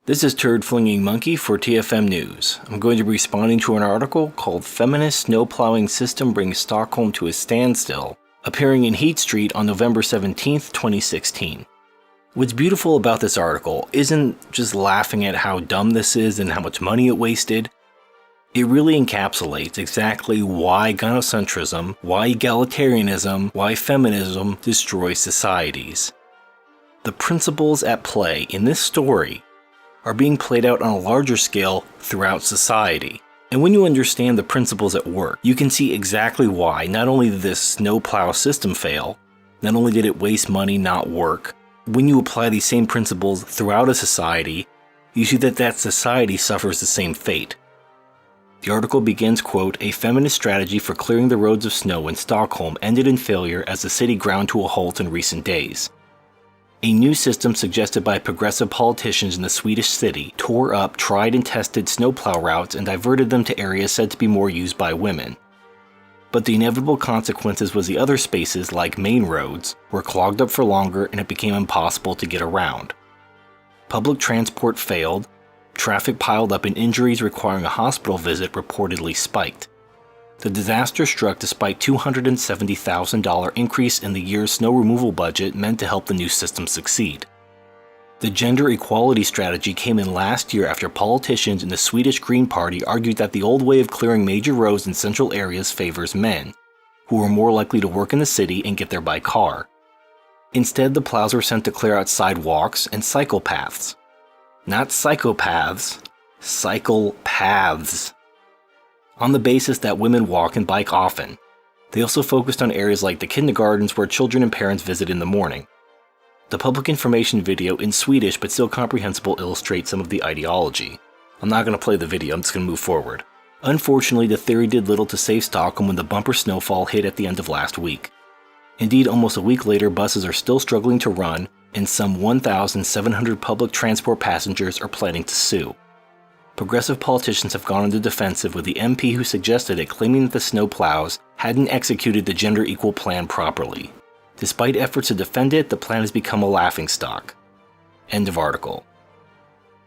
This is Turd Flinging Monkey for TFM News. I'm going to be responding to an article called Feminist Snow Plowing System Brings Stockholm to a Standstill, appearing in Heat Street on November 17, 2016. What's beautiful about this article isn't just laughing at how dumb this is and how much money it wasted. It really encapsulates exactly why gynocentrism, why egalitarianism, why feminism destroys societies. The principles at play in this story are being played out on a larger scale throughout society. And when you understand the principles at work, you can see exactly why not only did this snowplow system fail, not only did it waste money, not work. When you apply these same principles throughout a society, you see that that society suffers the same fate. The article begins, quote, "A feminist strategy for clearing the roads of snow in Stockholm ended in failure as the city ground to a halt in recent days. A new system suggested by progressive politicians in the Swedish city tore up tried and tested snowplow routes and diverted them to areas said to be more used by women. But the inevitable consequences was the other spaces, like main roads, were clogged up for longer and it became impossible to get around. Public transport failed, traffic piled up and injuries requiring a hospital visit reportedly spiked. The disaster struck despite $270,000 increase in the year's snow removal budget meant to help the new system succeed. The gender equality strategy came in last year after politicians in the Swedish Green Party argued that the old way of clearing major roads in central areas favors men, who are more likely to work in the city and get there by car. Instead, the plows were sent to clear out sidewalks and cycle paths. Not psychopaths, cycle paths. On the basis that women walk and bike often. They also focused on areas like the kindergartens where children and parents visit in the morning. The public information video in Swedish but still comprehensible illustrates some of the ideology. I'm not going to play the video, I'm just going to move forward. Unfortunately, the theory did little to save Stockholm when the bumper snowfall hit at the end of last week. Indeed, almost a week later, buses are still struggling to run, and some 1,700 public transport passengers are planning to sue. Progressive politicians have gone on the defensive with the MP who suggested it, claiming that the snowplows hadn't executed the gender equal plan properly. Despite efforts to defend it, the plan has become a laughingstock. End of article.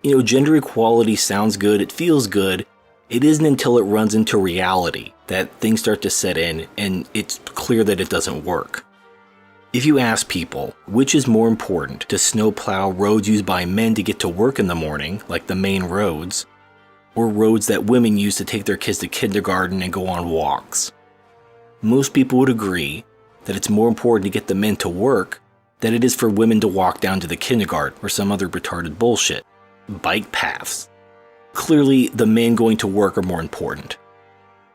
Gender equality sounds good, it feels good. It isn't until it runs into reality that things start to set in and it's clear that it doesn't work. If you ask people, which is more important to snowplow roads used by men to get to work in the morning, like the main roads, or roads that women use to take their kids to kindergarten and go on walks? Most people would agree that it's more important to get the men to work than it is for women to walk down to the kindergarten or some other retarded bullshit. Bike paths. Clearly, the men going to work are more important.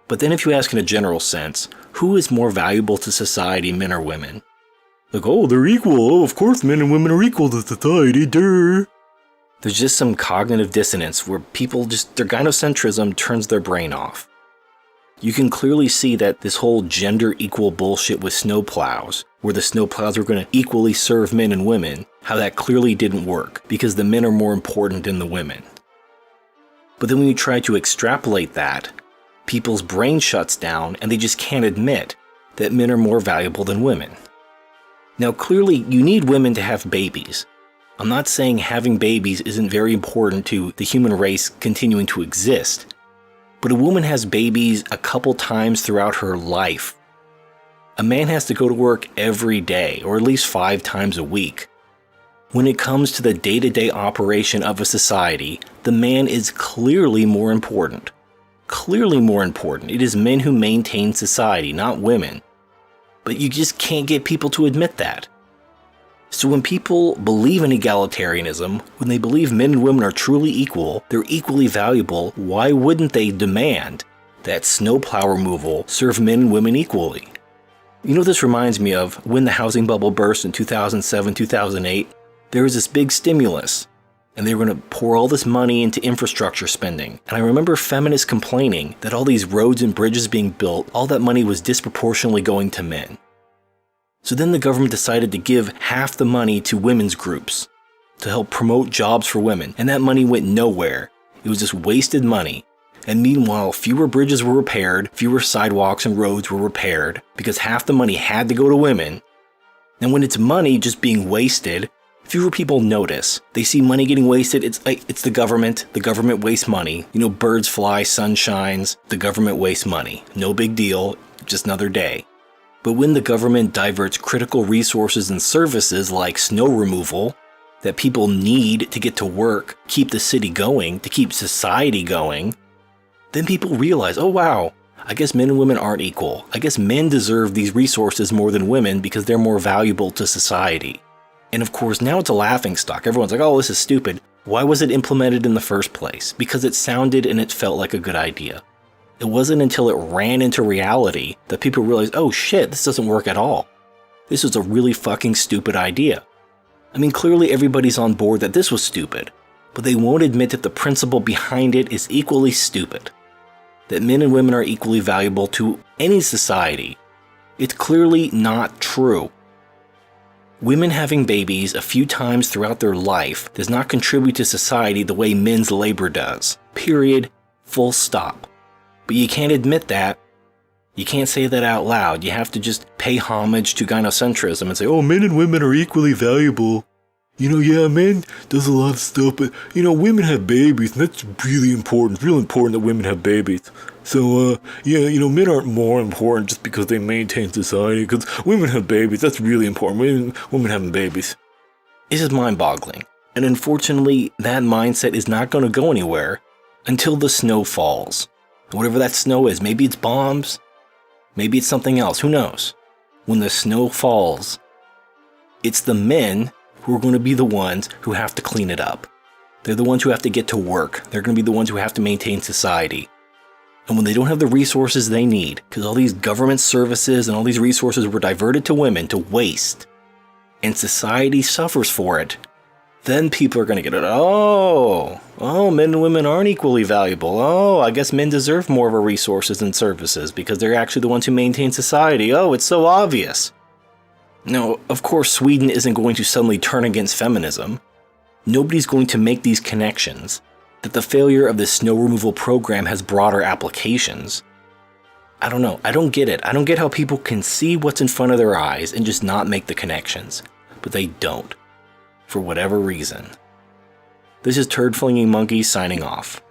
But then if you ask in a general sense, who is more valuable to society, men or women? Like, oh, they're equal. Oh, of course men and women are equal to society, duh. There's just some cognitive dissonance where people their gynocentrism turns their brain off. You can clearly see that this whole gender equal bullshit with snowplows, where the snowplows were going to equally serve men and women, how that clearly didn't work, because the men are more important than the women. But then when you try to extrapolate that, people's brain shuts down and they just can't admit that men are more valuable than women. Now clearly, you need women to have babies. I'm not saying having babies isn't very important to the human race continuing to exist. But a woman has babies a couple times throughout her life. A man has to go to work every day, or at least 5 times a week. When it comes to the day-to-day operation of a society, the man is clearly more important. Clearly more important. It is men who maintain society, not women. But you just can't get people to admit that. So when people believe in egalitarianism, when they believe men and women are truly equal, they're equally valuable, why wouldn't they demand that snowplow removal serve men and women equally? You know what this reminds me of? When the housing bubble burst in 2007, 2008, there was this big stimulus, and they were going to pour all this money into infrastructure spending. And I remember feminists complaining that all these roads and bridges being built, all that money was disproportionately going to men. So then the government decided to give half the money to women's groups to help promote jobs for women, and that money went nowhere. It was just wasted money. And meanwhile, fewer bridges were repaired, fewer sidewalks and roads were repaired, because half the money had to go to women. And when it's money just being wasted, Fewer people notice. They see money getting wasted. It's the government. The government wastes money. Birds fly, sun shines. The government wastes money. No big deal. Just another day. But when the government diverts critical resources and services like snow removal that people need to get to work, keep the city going, to keep society going, then people realize, oh wow, I guess men and women aren't equal. I guess men deserve these resources more than women because they're more valuable to society. And of course, now it's a laughingstock. Everyone's like, oh, this is stupid. Why was it implemented in the first place? Because it sounded and it felt like a good idea. It wasn't until it ran into reality that people realized, oh shit, this doesn't work at all. This was a really fucking stupid idea. I mean, clearly everybody's on board that this was stupid, but they won't admit that the principle behind it is equally stupid. That men and women are equally valuable to any society. It's clearly not true. Women having babies a few times throughout their life does not contribute to society the way men's labor does. Period. Full stop. But you can't admit that. You can't say that out loud. You have to just pay homage to gynocentrism and say, oh, men and women are equally valuable. Yeah, men does a lot of stuff, but, women have babies, and that's really important. It's really important that women have babies. So, men aren't more important just because they maintain society, because women have babies. That's really important. Women having babies. This is mind-boggling. And unfortunately, that mindset is not going to go anywhere until the snow falls. Whatever that snow is, maybe it's bombs, maybe it's something else, who knows? When the snow falls, it's the men who are going to be the ones who have to clean it up. They're the ones who have to get to work. They're going to be the ones who have to maintain society. And when they don't have the resources they need, because all these government services and all these resources were diverted to women to waste, and society suffers for it, then people are going to get it. Oh, men and women aren't equally valuable. Oh, I guess men deserve more of our resources and services because they're actually the ones who maintain society. Oh, it's so obvious. Now, of course, Sweden isn't going to suddenly turn against feminism. Nobody's going to make these connections that the failure of this snow removal program has broader applications. I don't know. I don't get it. I don't get how people can see what's in front of their eyes and just not make the connections. But they don't. For whatever reason. This is Turd Flinging Monkey signing off.